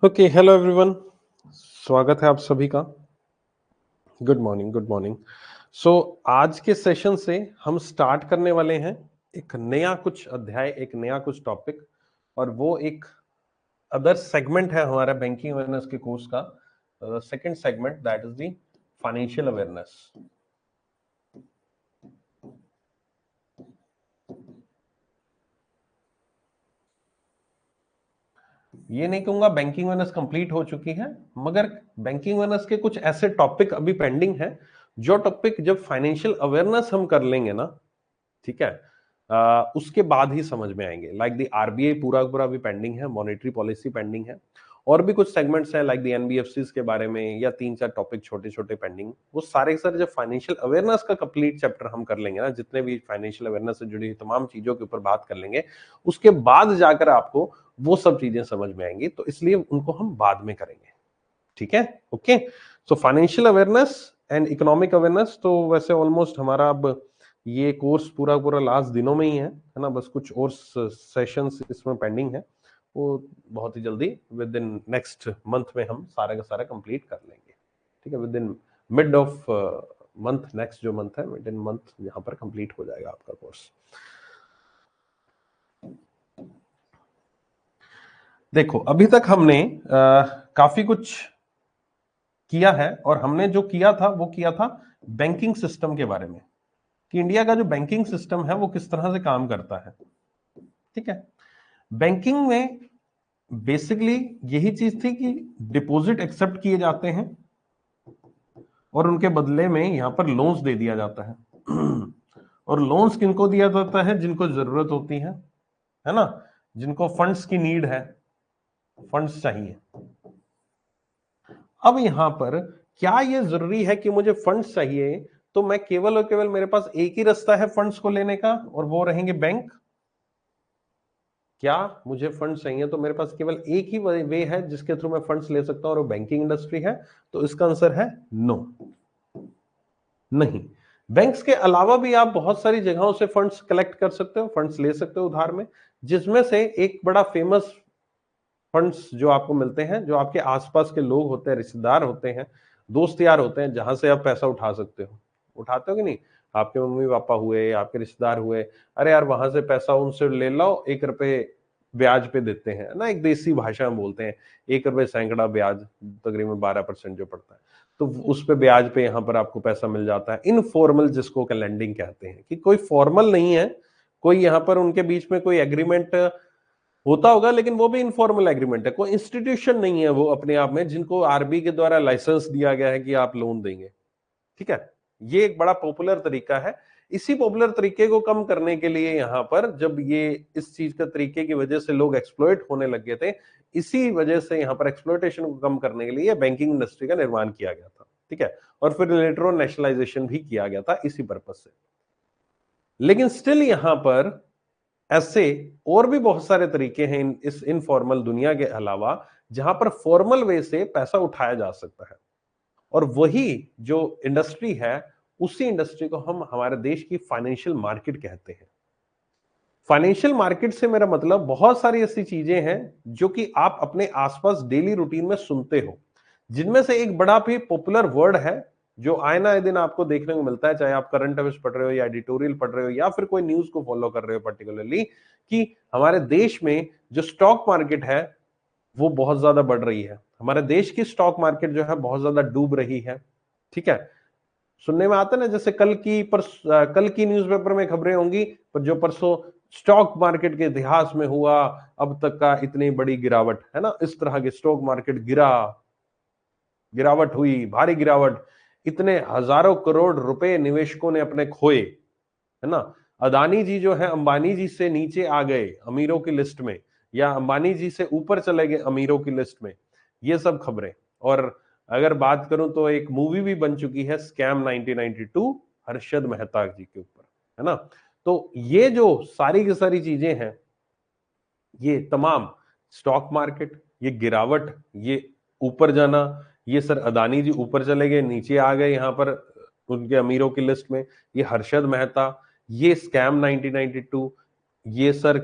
Okay, hello everyone. स्वागत है आप सभी का। Good morning, good morning. So आज के सेशन से हम स्टार्ट करने वाले हैं एक नया कुछ अध्याय, एक नया कुछ टॉपिक, और वो एक अदर सेगमेंट है हमारा बैंकिंग अवेयरनेस के कोर्स का। Second segment, that is the financial awareness. ये नहीं कहूंगा बैंकिंग अवेयरनेस कंप्लीट हो चुकी है, मगर बैंकिंग अवेयरनेस के कुछ ऐसे टॉपिक अभी पेंडिंग है, जो टॉपिक जब फाइनेंशियल अवेयरनेस हम कर लेंगे ना, ठीक है, उसके बाद ही समझ में आएंगे। लाइक द आरबीआई पूरा पूरा भी पेंडिंग है, मॉनेटरी पॉलिसी पेंडिंग है, और भी कुछ सेगमेंट्स हैं लाइक द एनबीएफसीज के बारे में, या 3-4 टॉपिक छोटे छोटे पेंडिंग। वो सारे सर जब फाइनेंशियल अवेयरनेस का कंप्लीट चैप्टर हम कर लेंगे ना, जितने भी फाइनेंशियल अवेयरनेस से जुड़ी तमाम चीजों के ऊपर बात कर लेंगे, उसके बाद जाकर आपको वो सब चीजें समझ में आएंगी। तो इसलिए उनको हम बाद में करेंगे, ठीक है। Okay, so financial awareness and economic awareness तो वैसे ऑलमोस्ट हमारा अब ये कोर्स पूरा पूरा लास्ट दिनों में ही है ना। बस कुछ और सेशंस इसमें पेंडिंग है, वो बहुत ही जल्दी विद इन नेक्स्ट मंथ में हम सारा का सारा कंप्लीट कर लेंगे, ठीक है। With in mid of month, next जो मंथ है, मिड इन मंथ यहाँ पर कंप्लीट हो जाएगा आपका कोर्स। देखो, अभी तक हमने काफी कुछ किया है, और हमने जो किया था वो किया था बैंकिंग सिस्टम के बारे में, कि इंडिया का जो बैंकिंग सिस्टम है वो किस तरह से काम करता है, ठीक है। बैंकिंग में बेसिकली यही चीज थी कि डिपॉजिट एक्सेप्ट किए जाते हैं और उनके बदले में यहां पर लोन्स दे दिया जाता है। और लोन्स किनको दिया जाता है? जिनको जरूरत होती है ना, जिनको फंड्स की नीड है, फंड्स चाहिए। अब यहां पर क्या ये जरूरी है कि मुझे फंड्स चाहिए तो मैं केवल और केवल मेरे पास एक ही रास्ता है फंड्स को लेने का, और वो रहेंगे बैंक? क्या मुझे फंड्स चाहिए तो मेरे पास केवल एक ही वे है जिसके थ्रू मैं फंड्स ले सकता हूं, और वो बैंकिंग इंडस्ट्री है? तो इसका आंसर है नो, नहीं। बैंक्स के अलावा भी आप बहुत सारी जगहों से फंड्स कलेक्ट कर सकते हो, फंड्स ले सकते हो उधार में, जिसमें से एक बड़ा फेमस फंड्स जो आपको मिलते हैं, जो आपके आसपास के लोग होते हैं, रिश्तेदार होते हैं, दोस्त यार होते हैं, जहां से आप पैसा उठा सकते हो। उठाते हो कि नहीं? आपके मम्मी पापा हुए, आपके रिश्तेदार हुए, अरे यार वहां से पैसा उनसे ले लो, 1 रुपए ब्याज पे देते हैं ना, एक देसी भाषा में बोलते हैं, 1 रुपए सैकड़ा ब्याज, तकरीबन 12% जो पड़ता है, तो उस पे ब्याज पे यहां पर आपको पैसा मिल जाता है। इनफॉर्मल जिसको लैंडिंग कहते हैं, कि कोई फॉर्मल नहीं है, कोई यहां पर उनके बीच में कोई एग्रीमेंट होता होगा, लेकिन वो भी इनफॉर्मल एग्रीमेंट है, कोई इंस्टीट्यूशन नहीं है वो अपने आप में, जिनको आरबी के द्वारा लाइसेंस दिया गया है कि आप लोन देंगे, ठीक है। ये एक बड़ा पॉपुलर तरीका है। इसी पॉपुलर तरीके को कम करने के लिए यहां पर जब ये इस चीज का तरीके की वजह से लोग एक्सप्लॉइट होने लग गए थे, इसी वजह से यहां पर एक्सप्लॉइटेशन को कम करने के लिए बैंकिंग इंडस्ट्री का निर्माण किया गया था, ठीक है। और फिर लेटर ऑन नेशनलाइजेशन भी किया गया था इसी पर्पज से। लेकिन स्टिल यहां पर ऐसे और भी बहुत सारे तरीके हैं इस इनफॉर्मल दुनिया के अलावा, जहां पर फॉर्मल वे से पैसा उठाया जा सकता है, और वही जो इंडस्ट्री है, उसी इंडस्ट्री को हम हमारे देश की फाइनेंशियल मार्केट कहते हैं। फाइनेंशियल मार्केट से मेरा मतलब बहुत सारी ऐसी चीजें हैं जो कि आप अपने आसपास डेली रूटीन में सुनते हो, जिनमें से एक बड़ा भी पॉपुलर वर्ड है जो आए ना दिन आपको देखने को मिलता है, चाहे आप करंट अफेयर्स पढ़ रहे हो, या एडिटोरियल पढ़ रहे हो, या फिर कोई न्यूज को फॉलो कर रहे हो पर्टिकुलरली, कि हमारे देश में जो स्टॉक मार्केट है वो बहुत ज्यादा बढ़ रही है। हमारे देश की स्टॉक मार्केट जो है बहुत ज्यादा डूब रही है, ठीक है। सुनने में आता है ना, जैसे कल की न्यूज़पेपर में खबरें होंगी, पर जो परसों स्टॉक मार्केट के इतिहास में हुआ अब तक का इतनी बड़ी गिरावट, है ना, इस तरह के स्टॉक मार्केट गिरावट हुई, भारी गिरावट, इतने हजारों करोड़ रुपए निवेशकों ने अपने खोए, है ना। अदानी जी जो है अंबानी जी से नीचे आ गए अमीरों की लिस्ट में, या अंबानी जी से ऊपर चले गए अमीरों की लिस्ट में, ये सब खबरें। और अगर बात करूं तो एक मूवी भी बन चुकी है, स्कैम 1992, हर्षद मेहता जी के ऊपर, है ना। तो ये जो सारी की सारी चीजें हैं, ये तमाम स्टॉक मार्केट, ये गिरावट, ये ऊपर जाना, ये सर अदानी जी ऊपर चले गए, नीचे आ गए यहां पर उनके अमीरों की लिस्ट में, ये हर्षद मेहता, ये स्कैम 1992, ये सर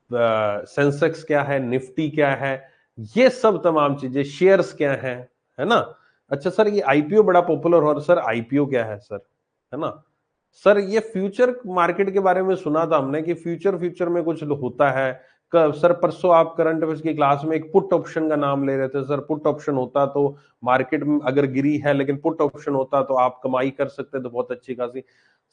सेंसेक्स क्या है, निफ्टी क्या है, ये सब तमाम चीजें, शेयर्स क्या है ना। अच्छा सर ये आईपीओ बड़ा पॉपुलर हो रहा है, सर आईपीओ क्या है सर, है ना। सर ये फ्यूचर मार्केट के बारे में सुना था हमने कि फ्यूचर में कुछ होता है। सर परसों आप करंट अफेयर्स की क्लास में एक पुट ऑप्शन का नाम ले रहे थे, सर पुट ऑप्शन होता तो मार्केट में अगर गिरी है लेकिन पुट ऑप्शन होता तो आप कमाई कर सकते तो बहुत अच्छी खासी।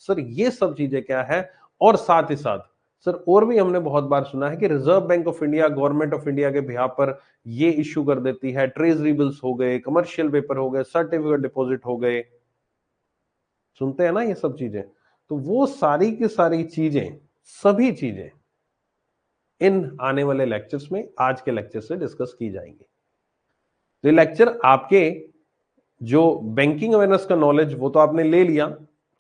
सर ये सब चीजें क्या है। और साथ ही साथ सर और भी हमने बहुत बार सुना है कि reserve bank of India government of India के बिहाफ पर ये इश्यू कर देती है, ट्रेजरी बिल्स हो गए, कमर्शियल पेपर हो गए, सर्टिफिकेट डिपॉजिट हो गए, सुनते हैं ना ये सब चीजें। तो वो सारी की सारी चीजें, सभी चीजें इन आने वाले लेक्चर्स में आज के लेक्चर से डिस्कस की जाएंगी। तो ये लेक्चर आपके जो बैंकिंग अवेयरनेस का नॉलेज वो तो आपने ले लिया,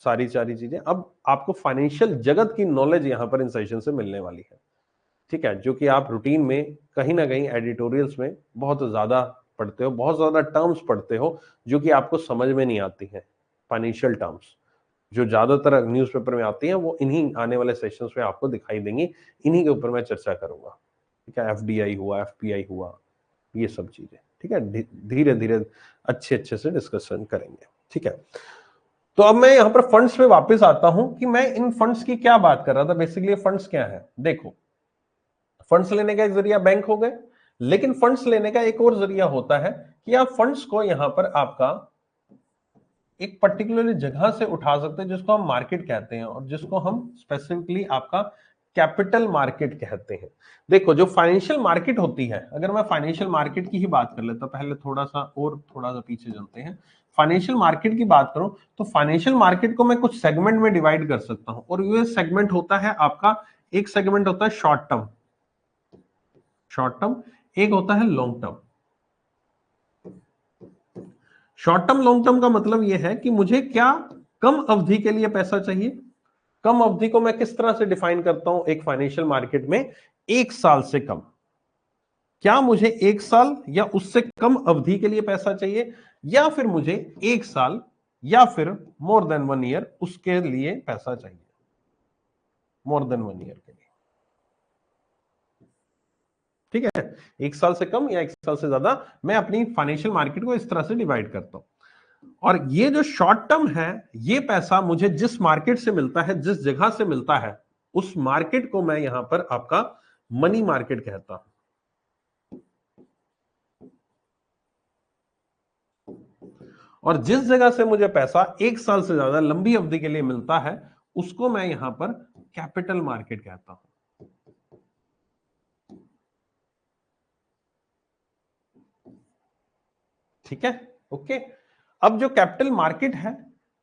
सारी सारी चीजें, अब आपको फाइनेंशियल जगत की नॉलेज यहां पर इन सेशन से मिलने वाली है, ठीक है, जो कि आप रूटीन में कहीं ना कहीं एडिटोरियल्स में बहुत ज्यादा पढ़ते हो, बहुत ज्यादा टर्म्स पढ़ते हो जो कि आपको समझ में नहीं आती हैं। फाइनेंशियल टर्म्स जो ज्यादातर न्यूज़पेपर में आती हैं वो इन्हीं आने वाले सेशंस में आपको दिखाई देंगी, इन्हीं के ऊपर मैं चर्चा करूंगा, ठीक है। एफडीआई हुआ, एफपीआई हुआ, ये सब चीजें, ठीक है, धीरे धीरे अच्छे से डिस्कशन करेंगे, ठीक है। तो अब मैं यहां पर फंड्स पे वापस आता हूं कि मैं इन फंड्स की क्या बात कर रहा था। बेसिकली फंड्स क्या है, देखो फंड्स लेने का एक जरिया बैंक हो गए, लेकिन फंड्स लेने का एक और जरिया होता है कि आप फंड्स को यहां पर आपका एक पर्टिकुलर जगह से उठा सकते हैं जिसको हम मार्केट कहते हैं और जिसको हम स्पेसिफिकली आपका कैपिटल मार्केट कहते हैं। देखो जो फाइनेंशियल मार्केट होती है, अगर मैं फाइनेंशियल मार्केट की ही बात कर लेता, पहले थोड़ा सा पीछे चलते हैं। फाइनेंशियल मार्केट की बात करूं तो फाइनेंशियल मार्केट को मैं कुछ सेगमेंट में डिवाइड कर सकता हूं और ये सेगमेंट होता है आपका, एक सेगमेंट होता है शॉर्ट टर्म, एक होता है long term. Short term long term का मतलब यह है कि मुझे क्या कम अवधि के लिए पैसा चाहिए। कम अवधि को मैं किस तरह से डिफाइन करता हूं एक फाइनेंशियल मार्केट में, एक साल से कम। क्या मुझे एक साल या उससे कम अवधि के लिए पैसा चाहिए, या फिर मुझे एक साल या फिर मोर देन 1 ईयर उसके लिए पैसा चाहिए, मोर देन 1 ईयर के लिए, ठीक है। एक साल से कम या एक साल से ज्यादा, मैं अपनी फाइनेंशियल मार्केट को इस तरह से डिवाइड करता हूं। और ये जो शॉर्ट टर्म है, ये पैसा मुझे जिस मार्केट से मिलता है, जिस जगह से मिलता है, उस मार्केट को मैं यहां पर आपका मनी मार्केट कहता हूं। और जिस जगह से मुझे पैसा एक साल से ज्यादा लंबी अवधि के लिए मिलता है, उसको मैं यहां पर कैपिटल मार्केट कहता हूं, ठीक है। ओके, अब जो कैपिटल मार्केट है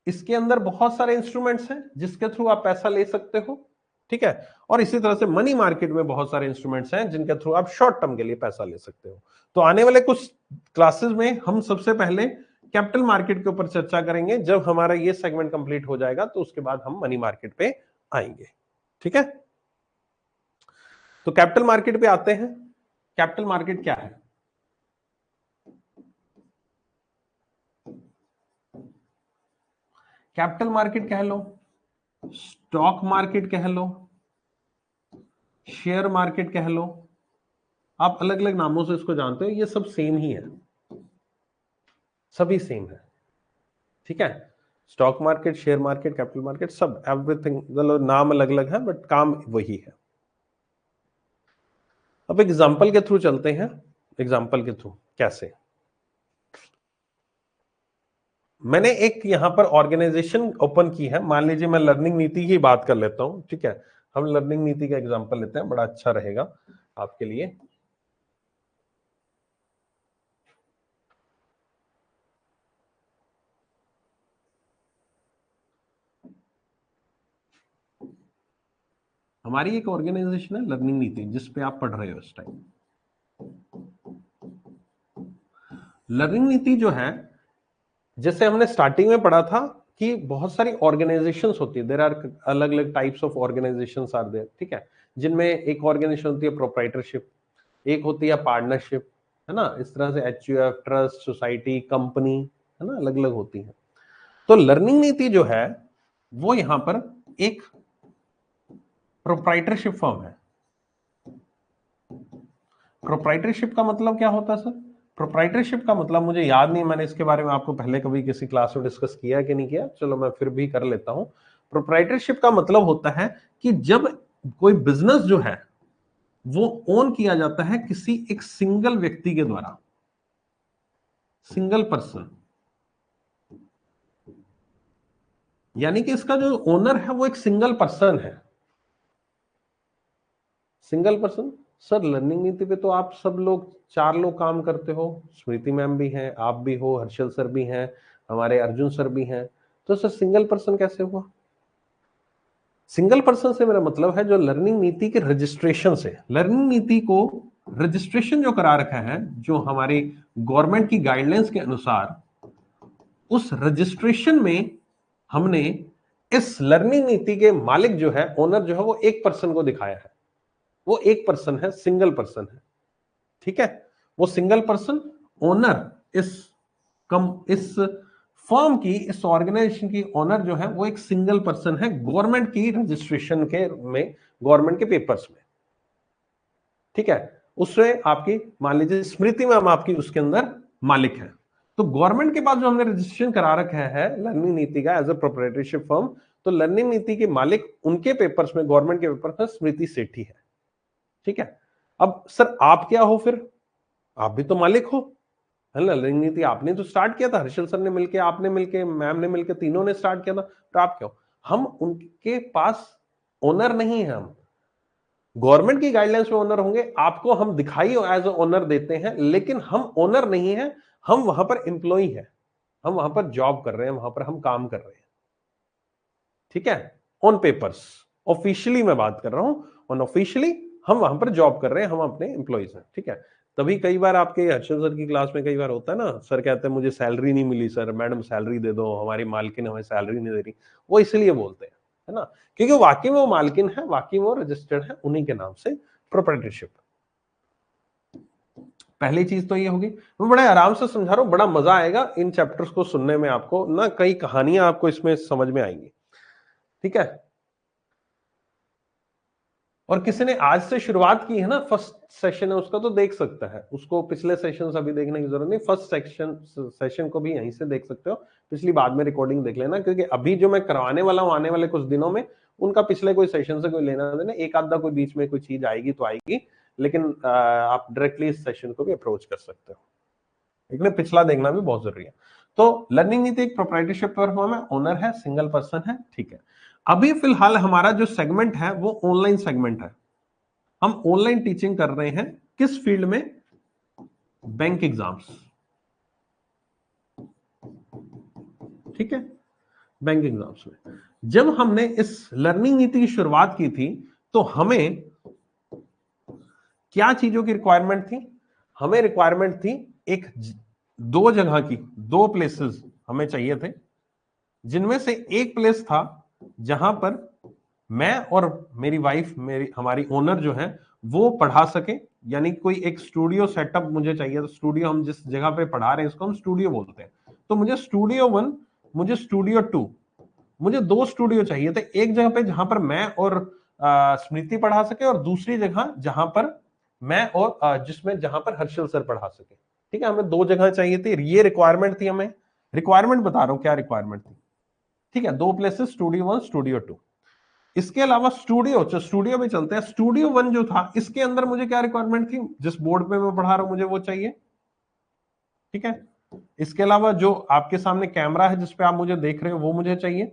इसके अंदर बहुत सारे इंस्ट्रूमेंट्स हैं जिसके थ्रू आप पैसा ले सकते हो, ठीक है। और इसी तरह से मनी मार्केट में बहुत सारे इंस्ट्रूमेंट्स हैं जिनके थ्रू आप शॉर्ट टर्म के लिए पैसा ले सकते हो। तो आने वाले कुछ क्लासेस में हम सबसे पहले कैपिटल मार्केट के ऊपर चर्चा करेंगे। जब हमारा ये सेगमेंट कंप्लीट हो जाएगा तो उसके बाद हम मनी मार्केट पे आएंगे, ठीक है। तो कैपिटल मार्केट पे आते हैं। कैपिटल मार्केट क्या है? कैपिटल मार्केट कह लो, स्टॉक मार्केट कह लो, शेयर मार्केट कह लो, आप अलग अलग नामों से इसको जानते हो, ये सब सेम ही है, सभी सेम है, ठीक है। Stock market, share market, capital market, सब एवरीथिंग, मतलब नाम अलग अलग है बट काम वही है। अब एग्जांपल के थ्रू चलते हैं। एग्जांपल के थ्रू कैसे? मैंने एक यहां पर ऑर्गेनाइजेशन ओपन की है, मान लीजिए मैं लर्निंग नीति की बात कर लेता हूं, ठीक है। हम लर्निंग नीति का एग्जांपल लेते हैं, बड़ा अच्छा रहेगा आपके लिए। हमारी एक ऑर्गेनाइजेशन है लर्निंग नीति, जिसपे आप पढ़ रहे हो इस टाइम। लर्निंग नीति जो है, जैसे हमने स्टार्टिंग में पढ़ा था कि बहुत सारी ऑर्गेनाइजेशंस होती है, देयर आर अलग अलग types of organisations are there, ठीक है। जिनमें एक ऑर्गेनाइजेशन होती है प्रोप्राइटरशिप, एक होती है पार्टनरशिप, है ना। इस तरह से एचयूएफ, ट्रस्ट, सोसाइटी, कंपनी, है ना, अलग अलग होती है। तो लर्निंग नीति जो है वो यहां पर एक प्रोप्राइटरशिप फर्म है। प्रोप्राइटरशिप का मतलब क्या होता है सर? प्रोप्राइटरशिप का मतलब मुझे याद नहीं, मैंने इसके बारे में आपको पहले कभी किसी क्लास में डिस्कस किया कि नहीं किया, चलो मैं फिर भी कर लेता हूं। प्रोप्राइटरशिप का मतलब होता है कि जब कोई बिजनेस जो है वो ओन किया जाता है किसी एक सिंगल व्यक्ति के द्वारा, सिंगल पर्सन, यानी कि इसका जो ओनर है वो एक सिंगल पर्सन है। Single person. सर लर्निंग नीति पे तो आप सब लोग 4 लोग काम करते हो, स्मृति मैम भी हैं, आप भी हो, हर्षल सर भी हैं, हमारे अर्जुन सर भी हैं, तो सर सिंगल पर्सन कैसे हुआ? सिंगल पर्सन से मेरा मतलब है जो लर्निंग नीति के रजिस्ट्रेशन से, लर्निंग नीति को रजिस्ट्रेशन जो करा रखा है, जो हमारी गवर्नमेंट की गाइडलाइंस के अनुसार, उस रजिस्ट्रेशन में हमने इस लर्निंग नीति के मालिक जो है, ओनर जो है, वो एक पर्सन को दिखाया है। वो एक पर्सन है, सिंगल पर्सन है, ठीक है। वो सिंगल पर्सन ओनर इस फर्म की, इस ऑर्गेनाइजेशन की ओनर जो है वो एक सिंगल पर्सन है, गवर्नमेंट की रजिस्ट्रेशन के में, गवर्नमेंट के पेपर्स में, ठीक है। उसमें आपकी मान लीजिए स्मृति मैम आपकी उसके अंदर मालिक है, तो गवर्नमेंट के पास जो हमने रजिस्ट्रेशन करा रखा है लर्निंग नीति का एज अ प्रोप्राइटरशिप फर्म, तो लर्निंग नीति के मालिक उनके पेपर्स में, गवर्नमेंट के पेपर्स में स्मृति सेठी है, ठीक है। अब सर आप क्या हो फिर? आप भी तो मालिक हो, है ना। लर्निंग नीति आपने तो स्टार्ट किया था, हर्षल सर ने मिलके, आपने मिलके, मैम ने मिलके, तीनों ने स्टार्ट किया था, तो आप क्या हो? हम उनके पास ओनर नहीं है, हम गवर्नमेंट की गाइडलाइंस में ओनर होंगे, आपको हम दिखाई एज ओनर देते हैं, लेकिन हम ओनर नहीं है, हम वहां पर एम्प्लॉई है, हम वहां पर जॉब कर रहे हैं, वहां पर हम काम कर रहे हैं, ठीक है। ऑन पेपर्स, ऑफिशियली मैं बात कर रहा हूं, ऑन ऑफिशियली हम वहां पर जॉब कर रहे हैं, हम अपने एम्प्लॉइज हैं, ठीक है। तभी कई बार आपके हर्षल सर की क्लास में कई बार होता है ना, सर कहते हैं मुझे सैलरी नहीं मिली सर, मैडम सैलरी दे दो, हमारी मालकिन हमें सैलरी नहीं दे रही, वो इसलिए बोलते हैं, है ना, क्योंकि वाकई में वो मालकिन है, वाकई में वो रजिस्टर्ड है, उन्हीं के नाम से प्रोप्राइटरशिप। पहली चीज तो ये होगी, मैं बड़े आराम से समझा रहा हूं, बड़ा मजा आएगा इन चैप्टर्स को सुनने में, आपको ना कई कहानियां आपको इसमें समझ में आएंगी, ठीक है। और किसी ने आज से शुरुआत की है ना, फर्स्ट सेशन है उसका, तो देख सकता है उसको, पिछले सेशन अभी देखने की जरूरत नहीं, फर्स्ट सेशन को भी यहीं से देख सकते हो, पिछली बाद में रिकॉर्डिंग देख लेना, क्योंकि अभी जो मैं करवाने वाला हूं आने वाले कुछ दिनों में, उनका पिछले कोई सेशन से कोई लेना देना, एक आधा कोई बीच में कोई चीज आएगी तो आएगी, लेकिन आप डायरेक्टली इस सेशन को भी अप्रोच कर सकते हो, लेकिन पिछला देखना भी बहुत जरूरी है। तो लर्निंग नीति एक प्रोप्राइटरशिप फर्म है, ओनर है, सिंगल पर्सन है, ठीक है। अभी फिलहाल हमारा जो सेगमेंट है वो ऑनलाइन सेगमेंट है, हम ऑनलाइन टीचिंग कर रहे हैं, किस फील्ड में? बैंक एग्जाम्स, ठीक है, बैंक एग्जाम्स में। जब हमने इस लर्निंग नीति की शुरुआत की थी, तो हमें क्या चीजों की रिक्वायरमेंट थी? हमें रिक्वायरमेंट थी एक दो जगह की, दो प्लेसेस हमें चाहिए थे, जिनमें से एक प्लेस था जहां पर मैं और मेरी वाइफ, हमारी ओनर जो है वो पढ़ा सके, यानी कोई एक स्टूडियो सेटअप मुझे चाहिए। तो स्टूडियो, हम जिस जगह पे पढ़ा रहे हैं इसको हम स्टूडियो बोलते हैं, तो मुझे स्टूडियो 1, मुझे स्टूडियो 2, मुझे 2 स्टूडियो चाहिए थे, एक जगह पे जहां पर मैं और स्मृति पढ़ा सके, और दूसरी जगह जहां पर मैं और जिसमें जहां पर हर्षल सर पढ़ा सके, ठीक है। हमें 2 जगह चाहिए थी, ये रिक्वायरमेंट थी, हमें रिक्वायरमेंट बता रहा हूं क्या रिक्वायरमेंट थी, ठीक है। 2 प्लेसेस, स्टूडियो 1, स्टूडियो 2। इसके अलावा स्टूडियो में चलते हैं, स्टूडियो 1 जो था, इसके अंदर मुझे क्या रिक्वायरमेंट थी? जिस बोर्ड पे मैं पढ़ा रहा हूं मुझे वो चाहिए, ठीक है। इसके अलावा जो आपके सामने कैमरा है जिसपे आप मुझे देख रहे हो वो मुझे चाहिए।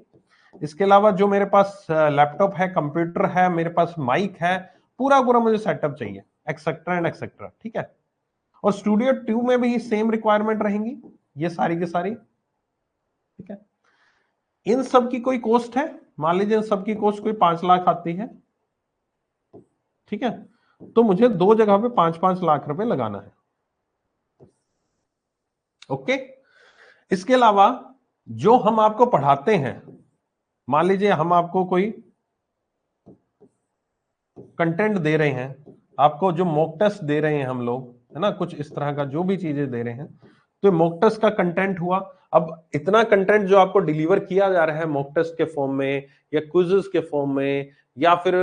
इसके अलावा जो मेरे पास लैपटॉप है, कंप्यूटर है, मेरे पास माइक है, पूरा पूरा मुझे सेटअप चाहिए, एक्सेट्रा एंड एक्सेट्रा, ठीक है। और स्टूडियो 2 में भी सेम रिक्वायरमेंट रहेंगी, ये सारी की सारी, ठीक है। इन सब की कोई कॉस्ट है, मान लीजिए इन सब की कॉस्ट कोई 5 लाख आती है, ठीक है। तो मुझे 2 जगह पे 5-5 लाख रुपए लगाना है, ओके। इसके अलावा जो हम आपको पढ़ाते हैं, मान लीजिए हम आपको कोई कंटेंट दे रहे हैं, आपको जो मॉक टेस्ट दे रहे हैं हम लोग, है ना, कुछ इस तरह का जो भी चीजें दे रहे हैं, तो मॉक टेस्ट का कंटेंट हुआ। अब इतना कंटेंट जो आपको डिलीवर किया जा रहा है मॉक टेस्ट के फॉर्म में, या क्विज़ेस के फॉर्म में, या फिर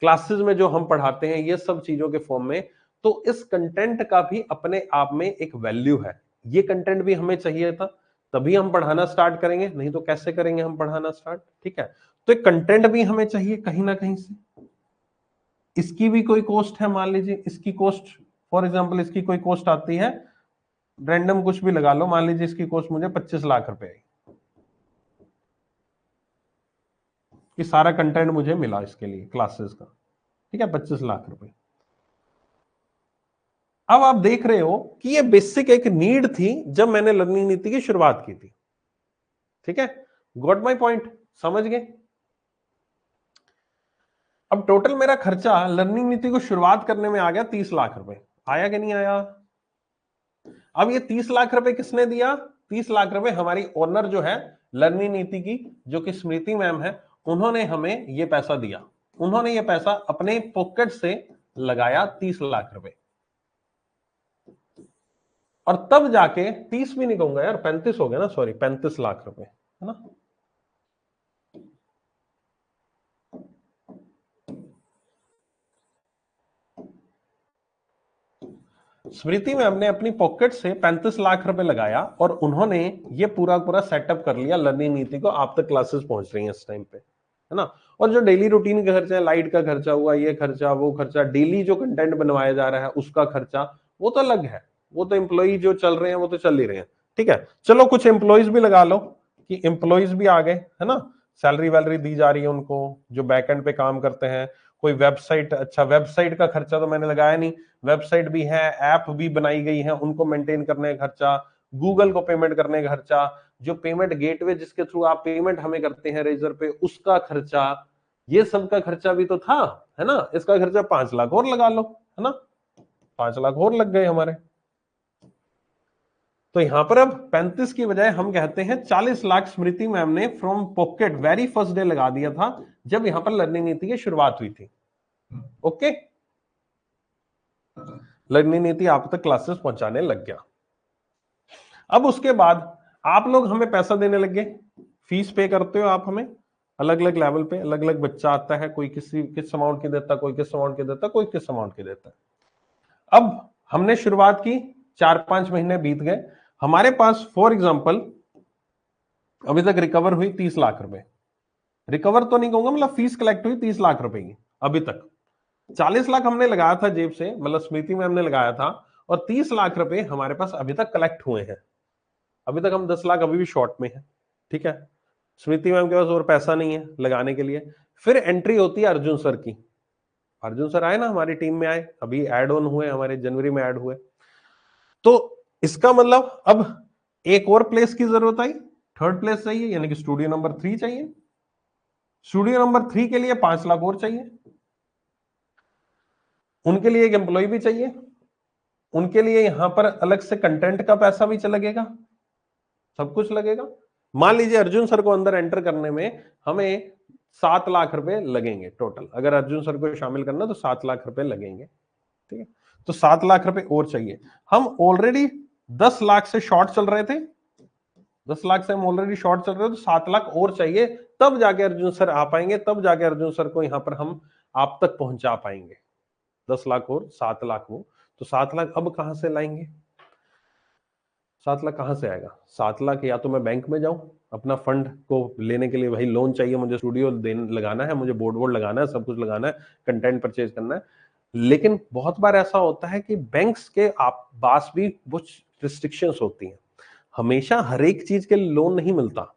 क्लासेस में जो हम पढ़ाते हैं, ये सब चीजों के फॉर्म में, तो इस कंटेंट का भी अपने आप में एक वैल्यू है। ये कंटेंट भी हमें चाहिए था, तभी हम पढ़ाना स्टार्ट करेंगे, नहीं तो कैसे करेंगे हम पढ़ाना स्टार्ट। ठीक है, तो एक कंटेंट भी हमें चाहिए कहीं ना कहीं से, इसकी भी कोई कॉस्ट है। मान लीजिए इसकी कॉस्ट, फॉर एग्जांपल इसकी कोई कॉस्ट आती है, रैंडम कुछ भी लगा लो, मान लीजिए इसकी कॉस्ट मुझे 25 लाख रुपए आई, कि सारा कंटेंट मुझे मिला इसके लिए क्लासेस का। ठीक है, 25 लाख रुपए। अब आप देख रहे हो कि ये बेसिक एक नीड थी जब मैंने लर्निंग नीति की शुरुआत की थी। ठीक है, गॉट माय पॉइंट, समझ गए। अब टोटल मेरा खर्चा लर्निंग नीति को शुरुआत करने में आ गया 30 लाख रुपए। आया कि नहीं आया? अब ये 30 लाख रुपए किसने दिया? 30 लाख रुपए हमारी ओनर जो है लर्निंग नीति की, जो कि स्मृति मैम है, उन्होंने हमें ये पैसा दिया। उन्होंने ये पैसा अपने पॉकेट से लगाया, 30 लाख रुपए। और तब जाके 30 भी नहीं कहूंगा यार, 35 हो गया ना, सॉरी 35 लाख रुपए, है ना। स्मृति मैम ने अपनी पॉकेट से 35 लाख रुपए लगाया और उन्होंने ये पूरा पूरा सेटअप कर लिया लर्निंग नीति को। आप तक क्लासेस पहुंच रही हैं इस टाइम पे, है ना। और जो डेली रूटीन का खर्चा है, लाइट का खर्चा हुआ, ये खर्चा, वो खर्चा, डेली जो कंटेंट बनवाया जा रहा है उसका खर्चा, वो तो अलग है। वो तो एम्प्लॉई जो चल रहे हैं वो तो चल ही रहे हैं। ठीक है, चलो कुछ एम्प्लॉयज भी लगा लो कि एम्प्लॉयज भी आ गए, है ना। सैलरी वैलरी दी जा रही है उनको, जो बैकएंड पे काम करते हैं। कोई वेबसाइट, अच्छा वेबसाइट का खर्चा तो मैंने लगाया नहीं, वेबसाइट भी है, ऐप भी बनाई गई है, उनको मेंटेन करने का खर्चा, गूगल को पेमेंट करने का खर्चा, जो पेमेंट गेटवे जिसके थ्रू आप पेमेंट हमें करते हैं रेजर पे, उसका खर्चा, ये सब का खर्चा भी तो था, है ना। इसका खर्चा 5 लाख और लगा लो, है ना, 5 लाख और लग गए हमारे। तो यहां पर अब 35 की बजाय हम कहते हैं 40 लाख स्मृति मैम ने from pocket very first day लगा दिया था, जब यहां पर लर्निंग नीति की शुरुआत हुई थी। ओके, लर्निंग नीति आप तक क्लासेस पहुंचाने लग गया। अब उसके बाद आप लोग हमें पैसा देने लग गए, फीस पे करते हो आप हमें, अलग अलग लेवल पे अलग अलग बच्चा आता है, कोई किस अमाउंट की देता, कोई किस अमाउंट की देता, कोई किस अमाउंट की देता है। अब हमने शुरुआत की, 4-5 महीने बीत गए, हमारे पास फॉर एग्जाम्पल अभी तक रिकवर हुई 30 लाख रुपए। रिकवर तो नहीं कहूंगा, मतलब फीस कलेक्ट हुई 30 लाख रुपए की अभी तक। 40 लाख हमने लगाया था जेब से, मतलब स्मृति मैम ने लगाया था, और 30 लाख रुपए हमारे पास अभी तक कलेक्ट हुए हैं। अभी तक हम 10 लाख अभी भी शॉर्ट में है। ठीक है, स्मृति मैम के पास और पैसा नहीं है लगाने के लिए। फिर एंट्री होती है अर्जुन सर की। अर्जुन सर आए ना, हमारी टीम में आए, अभी एड ऑन हुए, हमारे जनवरी में ऐड हुए। तो इसका मतलब अब एक और प्लेस की जरूरत आई, थर्ड प्लेस चाहिए, यानी कि स्टूडियो नंबर 3 चाहिए। स्टूडियो नंबर 3 के लिए 5 लाख और चाहिए। उनके लिए एक एम्प्लॉय भी चाहिए, उनके लिए यहां पर अलग से कंटेंट का पैसा भी लगेगा, सब कुछ लगेगा। मान लीजिए अर्जुन सर को अंदर एंटर करने में हमें 7 लाख रुपए लगेंगे टोटल, अगर अर्जुन सर को शामिल करना तो 7 लाख रुपए लगेंगे। ठीक है, तो 7 लाख रुपए और चाहिए। हम ऑलरेडी 10 लाख से शॉर्ट चल रहे थे, 10 लाख से हम ऑलरेडी शॉर्ट चल रहे थे, तो 7 लाख और चाहिए, तब जाके अर्जुन सर आ पाएंगे, तब जाके अर्जुन सर को यहां पर हम आप तक पहुंचा पाएंगे। 10 लाख और 7 लाख वो, तो 7 लाख अब कहां से लाएंगे? 7 लाख कहां से आएगा? 7 लाख या तो मैं बैंक में जाऊं, अपना फंड को लेने के लिए, भाई लोन चाहिए मुझे, स्टूडियो लगाना है मुझे, बोर्ड वोर्ड लगाना है, सब कुछ लगाना है, कंटेंट परचेज करना है। लेकिन बहुत बार ऐसा होता है कि बैंक्स के आप पास भी कुछ रिस्ट्रिक्शंस होती हैं। हमेशा हर एक चीज के लिए लोन नहीं मिलता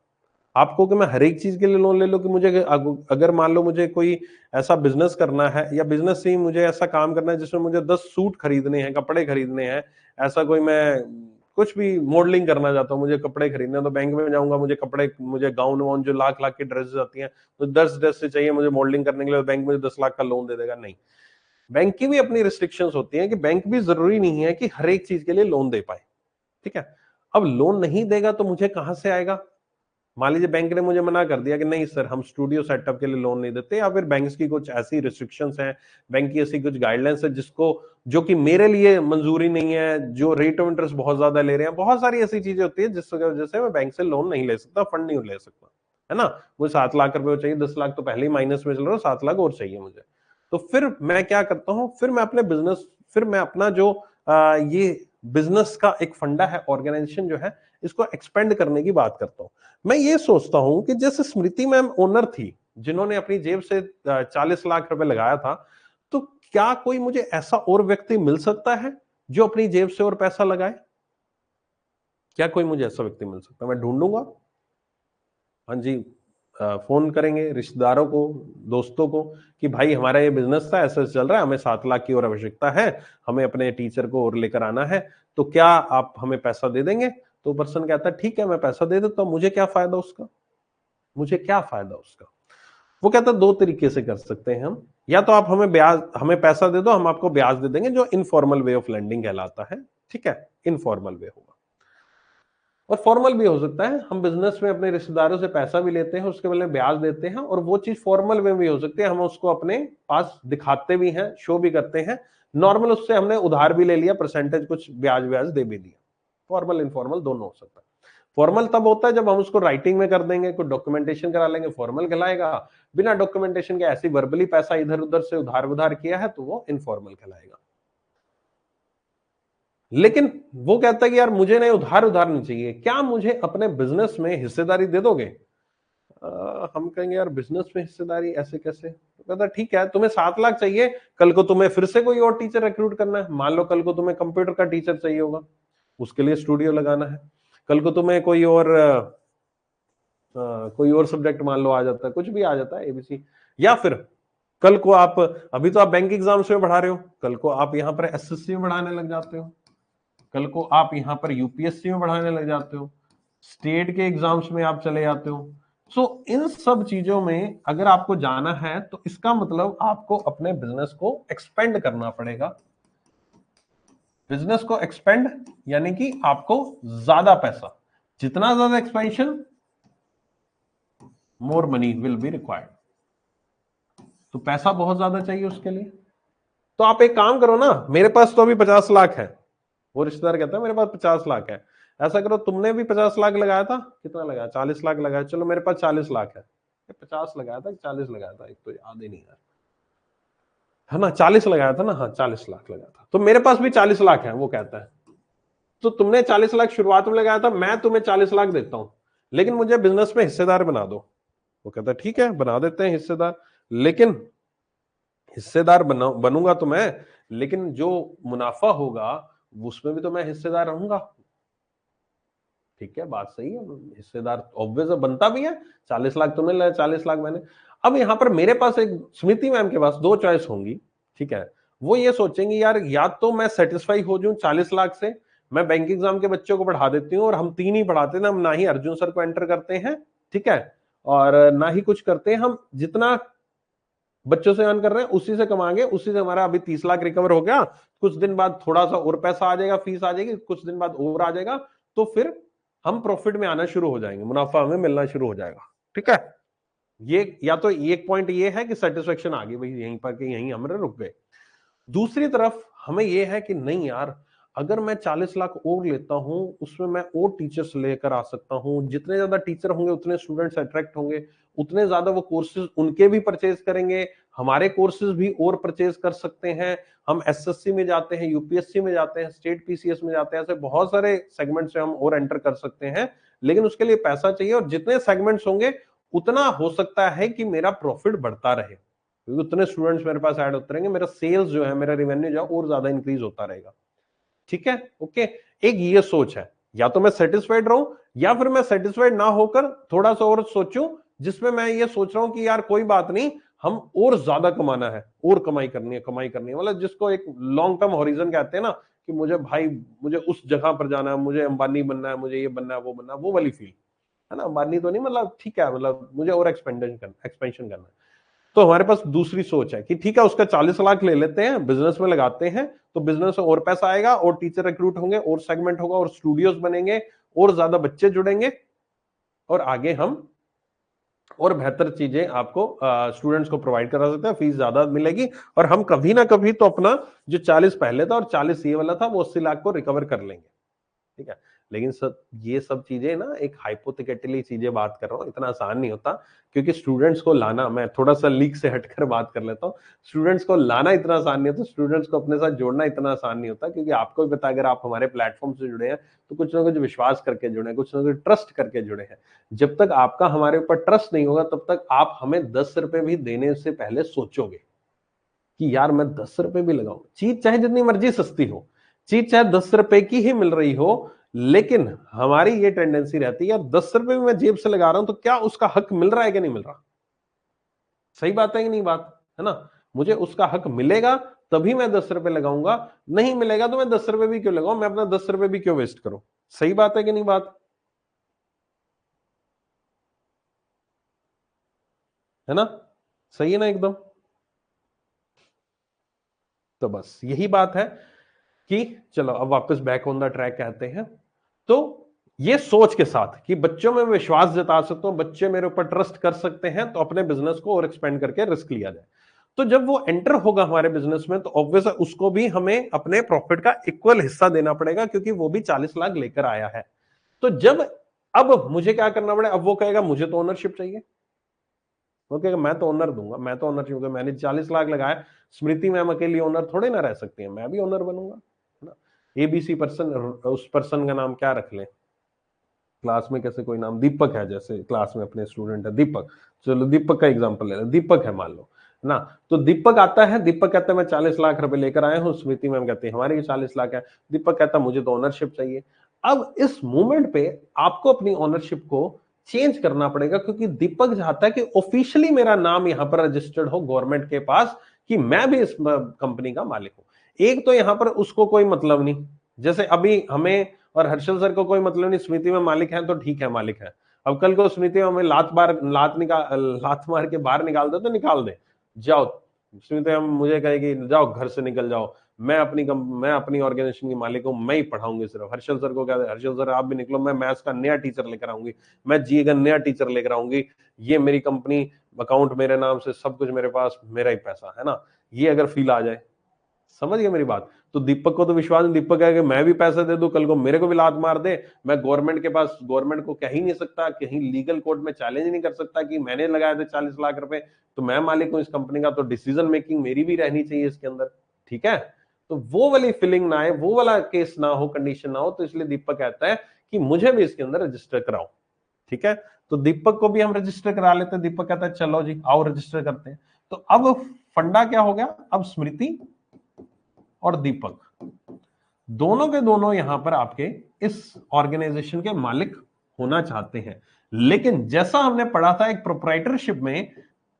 आपको, कि मैं हर एक चीज के लिए लोन ले लो। कि मुझे अगर मान लो मुझे कोई ऐसा बिजनेस करना है, या बिजनेस से ही मुझे ऐसा काम करना है जिसमें मुझे 10 सूट खरीदने हैं, कपड़े खरीदने हैं, ऐसा कोई मैं कुछ भी मॉडलिंग करना चाहता हूँ, मुझे कपड़े खरीदने हैं, तो बैंक में जाऊंगा, मुझे कपड़े, मुझे गाउन वाउन जो लाख लाख की ड्रेसेस आती हैं, तो 10 ड्रेस से चाहिए मुझे मॉडलिंग करने के लिए, बैंक मुझे 10 लाख का लोन दे देगा? नहीं, बैंक की भी अपनी रिस्ट्रिक्शंस होती हैं, कि बैंक भी जरूरी नहीं है कि हर एक चीज के लिए लोन दे पाए। ठीक है, अब लोन नहीं देगा तो मुझे कहां से आएगा? मान लीजिए बैंक ने मुझे मना कर दिया कि नहीं सर, हम स्टूडियो सेटअप के लिए लोन नहीं देते, या फिर बैंक की कुछ ऐसी रिस्ट्रिक्शंस हैं, बैंक की ऐसी कुछ गाइडलाइंस है जिसको, जो कि मेरे लिए मंजूरी नहीं है, जो रेट ऑफ इंटरेस्ट बहुत ज्यादा ले रहे हैं, बहुत सारी ऐसी चीजें होती है जिसकी वजह से मैं बैंक से लोन नहीं ले सकता, फंड नहीं ले सकता, है ना। मुझे 7 लाख रुपए चाहिए, 10 लाख तो पहले ही माइनस में चल रहा है, 7 लाख और चाहिए मुझे। तो फिर मैं क्या करता हूं, फिर मैं अपने बिजनेस फिर मैं अपना जो ये बिजनेस का एक फंडा है, ऑर्गेनाइजेशन जो है, इसको एक्सपेंड करने की बात करता हूं। मैं ये सोचता हूं कि जैसे स्मृति मैम ओनर थी जिन्होंने अपनी जेब से 40 लाख रुपए लगाया था, तो क्या कोई मुझे ऐसा और व्यक्ति मिल सकता है जो अपनी जेब से और पैसा लगाए? क्या कोई मुझे ऐसा व्यक्ति मिल सकता है? मैं ढूंढूंगा। हाँ जी, फोन करेंगे रिश्तेदारों को, दोस्तों को कि भाई हमारा ये बिजनेस था, ऐसा चल रहा है, हमें 7 लाख की और आवश्यकता है, हमें अपने टीचर को और लेकर आना है, तो क्या आप हमें पैसा दे देंगे? तो पर्सन कहता है ठीक है, मैं पैसा दे देता हूं, मुझे क्या फायदा उसका, मुझे क्या फायदा उसका? वो कहता है दो तरीके से कर सकते हैं हम, या तो आप हमें ब्याज, हमें पैसा दे दो, हम आपको ब्याज दे देंगे, जो इनफॉर्मल वे ऑफ लेंडिंग कहलाता है। ठीक है, इनफॉर्मल वे होगा। और फॉर्मल भी हो सकता है, हम बिजनेस में अपने रिश्तेदारों से पैसा भी लेते हैं, उसके बदले ब्याज देते हैं, और वो चीज फॉर्मल में भी हो सकती है, हम उसको अपने पास दिखाते भी हैं, शो भी करते हैं। नॉर्मल उससे हमने उधार भी ले लिया, परसेंटेज कुछ ब्याज ब्याज दे भी दिया। फॉर्मल इनफॉर्मल दोनों हो सकता है। फॉर्मल तब होता है जब हम उसको राइटिंग में कर देंगे, कुछ डॉक्यूमेंटेशन करा लेंगे, फॉर्मल कहलाएगा। बिना डॉक्यूमेंटेशन के ऐसी वर्बली पैसा इधर उधर से उधार उधार किया है तो वो इनफॉर्मल कहलाएगा। लेकिन वो कहता है कि यार मुझे नहीं उधार उधार नहीं चाहिए, क्या मुझे अपने बिजनेस में हिस्सेदारी दे दोगे? हम कहेंगे यार बिजनेस में हिस्सेदारी ऐसे कैसे? तो कहता ठीक है, तुम्हें 7 लाख चाहिए, कल को तुम्हें फिर से कोई और टीचर रिक्रूट करना है, मान लो कल को तुम्हें कंप्यूटर का टीचर चाहिए होगा, उसके लिए स्टूडियो लगाना है, कल को तुम्हें कोई और सब्जेक्ट मान लो आ जाता है, कुछ भी आ जाता है एबीसी, या फिर कल को आप, अभी तो आप बैंक एग्जाम्स में पढ़ा रहे हो, कल को आप यहाँ पर एसएससी में पढ़ाने लग जाते हो, कल को आप यहां पर यूपीएससी में पढ़ाने लग जाते हो, स्टेट के एग्जाम्स में आप चले जाते हो। सो इन सब चीजों में अगर आपको जाना है तो इसका मतलब आपको अपने बिजनेस को एक्सपेंड करना पड़ेगा। बिजनेस को एक्सपेंड यानी कि आपको ज्यादा पैसा, जितना ज्यादा expansion, more money will be required. तो पैसा बहुत ज्यादा चाहिए उसके लिए। तो आप एक काम करो ना, मेरे पास तो अभी 50 लाख है, वो रिश्तेदार कहता है मेरे पास 50 लाख है, ऐसा करो तुमने भी 50 लाख लगाया था, कितना लगाया? 40 लाख लगाया, चलो मेरे पास 40 लाख है। 50 लगाया था, 40 लगाया था, एक तो याद ही नहीं है ना? 40 लगाया था ना? हाँ 40 लाख लगाया था, तो मेरे पास भी 40 लाख है, वो कहता है। तो तुमने 40 लाख शुरुआत में लगाया था, मैं तुम्हें 40 लाख देता हूं, लेकिन मुझे बिजनेस में हिस्सेदार बना दो। वो कहता है ठीक है, बना देते हैं हिस्सेदार, लेकिन हिस्सेदार बनूंगा तो मैं, लेकिन जो मुनाफा होगा उसमें भी तो मैं हिस्सेदार रहूंगा। ठीक है, बात सही है, हिस्सेदार ऑब्वियस बनता भी है। 40 लाख तुमने लगाया, 40 लाख मैंने। अब यहां पर मेरे पास एक, स्मृति मैम के पास दो चॉइस होंगी। ठीक है, वो ये सोचेंगी यार या तो मैं सेटिस्फाई हो जाऊं 40 लाख से, मैं बैंक एग्जाम के बच्चों को पढ़ा देती हूँ, और हम 3 ही पढ़ाते हैं, हम ना ही अर्जुन सर को एंटर करते हैं, ठीक है, और ना ही कुछ करते हैं, हम जितना बच्चों से अर्न कर रहे हैं उसी से कमाएंगे, उसी से हमारा अभी 30 लाख रिकवर हो गया, कुछ दिन बाद थोड़ा सा और पैसा आ जाएगा, फीस आ जाएगी, कुछ दिन बाद और आ जाएगा, तो फिर हम प्रॉफिट में आना शुरू हो जाएंगे, मुनाफा हमें मिलना शुरू हो जाएगा। ठीक है, ये या तो एक पॉइंट ये है कि सेटिस्फेक्शन आ गई भाई, यहीं पर के यहीं हम रुक गए। दूसरी तरफ हमें यह है कि नहीं यार, अगर मैं 40 लाख और लेता हूं, उसमें मैं और टीचर्स लेकर आ सकता हूं, जितने ज्यादा टीचर होंगे उतने स्टूडेंट्स अट्रैक्ट होंगे, उतने ज्यादा वो कोर्सेज उनके भी परचेज करेंगे, हमारे कोर्सेज भी और परचेज कर सकते हैं, हम एसएससी में जाते हैं, यूपीएससी में जाते हैं, स्टेट पीसीएस में जाते हैं, ऐसे बहुत सारे सेगमेंट से हम और एंटर कर सकते हैं, लेकिन उसके लिए पैसा चाहिए, और जितने सेगमेंट्स होंगे उतना हो सकता है कि मेरा प्रॉफिट बढ़ता रहे, क्योंकि उतने स्टूडेंट्स मेरे पास ऐड होते रहेंगे, मेरा सेल्स जो है, मेरा रेवेन्यू जो है और ज्यादा इंक्रीज होता रहेगा। ठीक है, ओके, एक ये सोच है, या तो मैं सेटिस्फाइड रहूं, या फिर मैं सेटिस्फाइड ना होकर थोड़ा सा और सोचूं, जिसमें मैं ये सोच रहा हूं कि यार कोई बात नहीं, हम और ज्यादा कमाना है, और कमाई करनी है, मतलब जिसको एक लॉन्ग टर्म हॉरिजन कहते हैं ना, कि मुझे भाई, मुझे उस जगह पर जाना है, मुझे अंबानी बनना है, मुझे ये बनना है, वो बनना है, वो वाली फील है ना, अंबानी तो नहीं, मतलब ठीक है, मतलब मुझे और एक्सपेंशन करना है। तो हमारे पास दूसरी सोच है कि ठीक है, उसका 40 लाख ले लेते हैं, बिजनेस में लगाते हैं, तो बिजनेस में और पैसा आएगा, और टीचर रिक्रूट होंगे, और सेगमेंट होगा, और स्टूडियोज बनेंगे, और ज्यादा बच्चे जुड़ेंगे, और आगे हम और बेहतर चीजें आपको स्टूडेंट्स को प्रोवाइड करा सकते हैं, फीस ज्यादा मिलेगी, और हम कभी ना कभी तो अपना जो 40 पहले था और 40 ये वाला था, वो 80 लाख को रिकवर कर लेंगे। ठीक है, लेकिन ये सब चीजें ना एक हाइपोथेटिकली चीजें बात कर रहा हूँ, इतना आसान नहीं होता, क्योंकि स्टूडेंट्स को लाना, मैं थोड़ा सा लीक से हटकर बात कर लेता हूँ, स्टूडेंट्स को लाना इतना आसान नहीं होता, स्टूडेंट्स को अपने साथ जोड़ना इतना आसान नहीं होता, क्योंकि आपको भी पता अगर आप हमारे प्लेटफॉर्म से जुड़े हैं तो कुछ ना कुछ विश्वास करके जुड़े हैं, कुछ ना कुछ ट्रस्ट करके जुड़े हैं। जब तक आपका हमारे ऊपर ट्रस्ट नहीं होगा तब तक आप हमें 10 रुपए भी देने से पहले सोचोगे कि यार मैं 10 रुपए भी लगाऊं। चीज चाहे जितनी मर्जी सस्ती हो, चीज चाहे 10 रुपए की ही मिल रही हो, लेकिन हमारी ये टेंडेंसी रहती है यार 10 रुपए भी मैं जेब से लगा रहा हूं तो क्या उसका हक मिल रहा है कि नहीं मिल रहा। सही बात है कि नहीं बात, है ना। मुझे उसका हक मिलेगा तभी मैं 10 रुपए लगाऊंगा, नहीं मिलेगा तो मैं 10 रुपए भी क्यों लगाऊं, मैं अपना 10 रुपए भी क्यों वेस्ट करूं। सही बात है कि नहीं बात, है ना। सही है ना एकदम। तो बस यही बात है कि चलो अब वापस बैक ऑन द ट्रैक कहते हैं। तो ये सोच के साथ कि बच्चों में विश्वास जता सकता हूं, बच्चे मेरे ऊपर ट्रस्ट कर सकते हैं, तो अपने बिजनेस को और एक्सपेंड करके रिस्क लिया जाए। तो जब वो एंटर होगा हमारे बिजनेस में तो ऑब्वियस है उसको भी हमें अपने प्रॉफिट का इक्वल हिस्सा देना पड़ेगा, क्योंकि वो भी 40 लाख लेकर आया है। तो जब अब मुझे क्या करना पड़ेगा, अब वो कहेगा मुझे तो ओनरशिप चाहिए, वो कहेगा मैं तो ओनर दूंगा, मैं तो ओनरशिप दूंगा, मैंने 40 लाख लगाया, स्मृति मैम अकेली ओनर थोड़े ना रह सकती है, मैं भी ओनर बनूंगा, है ना। एबीसी पर्सन, उस पर्सन का नाम क्या रख लें, क्लास में कैसे कोई नाम, दीपक है, जैसे क्लास में अपने स्टूडेंट है दीपक, चलो दीपक का एग्जांपल ले लो, दीपक है मान लो, ना। तो दीपक आता है, दीपक कहता है मैं 40 लाख रुपए लेकर आया हूँ, स्मृति मैम कहती है हमारे भी 40 लाख है, दीपक कहता है मुझे तो ओनरशिप चाहिए। अब इस मोमेंट पे आपको अपनी ओनरशिप को चेंज करना पड़ेगा, क्योंकि दीपक चाहता है कि ऑफिशियली मेरा नाम यहां पर रजिस्टर्ड हो गवर्नमेंट के पास कि मैं भी इस कंपनी का मालिक हूं। एक तो यहां पर उसको कोई मतलब नहीं, जैसे अभी हमें और हर्षल सर को कोई मतलब नहीं, स्मृति में मालिक है तो ठीक है मालिक है। अब कल को स्मृति में हमें लात मार के बाहर निकाल दे तो निकाल दे, जाओ स्मृति हम मुझे कहेगी जाओ घर से निकल जाओ, मैं अपनी ऑर्गेनाइजेशन की मालिक हूँ, मैं ही पढ़ाऊंगी सिर्फ। हर्षल सर को कहते हर्षल सर आप भी निकलो, मैं मैथ्स का नया टीचर लेकर आऊंगी, मैं जीए का नया टीचर लेकर आऊंगी, ये मेरी कंपनी, अकाउंट मेरे नाम से, सब कुछ मेरे पास, मेरा ही पैसा है ना। ये अगर फील आ जाए, समझ गए मेरी बात। तो दीपक को तो विश्वास नहीं, दीपक है कि मैं भी पैसे दे दूं, कल को मेरे को भी लात मार दे, मैं गवर्नमेंट के पास, गवर्नमेंट को कह ही नहीं सकता, कहीं लीगल कोर्ट में चैलेंज नहीं कर सकता कि मैंने लगाए थे 40 लाख रुपए, तो मैं मालिक हूं इस कंपनी का, तो डिसीजन मेकिंग मेरी भी रहनी चाहिए इसके अंदर, ठीक है। तो वो वाली फीलिंग ना आए, वो वाला केस ना हो, कंडीशन ना हो, तो इसलिए दीपक कहता है कि मुझे भी इसके अंदर रजिस्टर कराओ, ठीक है। तो दीपक को भी हम रजिस्टर करा लेते हैं, दीपक कहता है चलो जी आओ रजिस्टर करते हैं। तो अब फंडा क्या हो गया, अब स्मृति और दीपक दोनों के दोनों यहां पर आपके इस ऑर्गेनाइजेशन के मालिक होना चाहते हैं। लेकिन जैसा हमने पढ़ा था एक प्रोप्राइटरशिप में,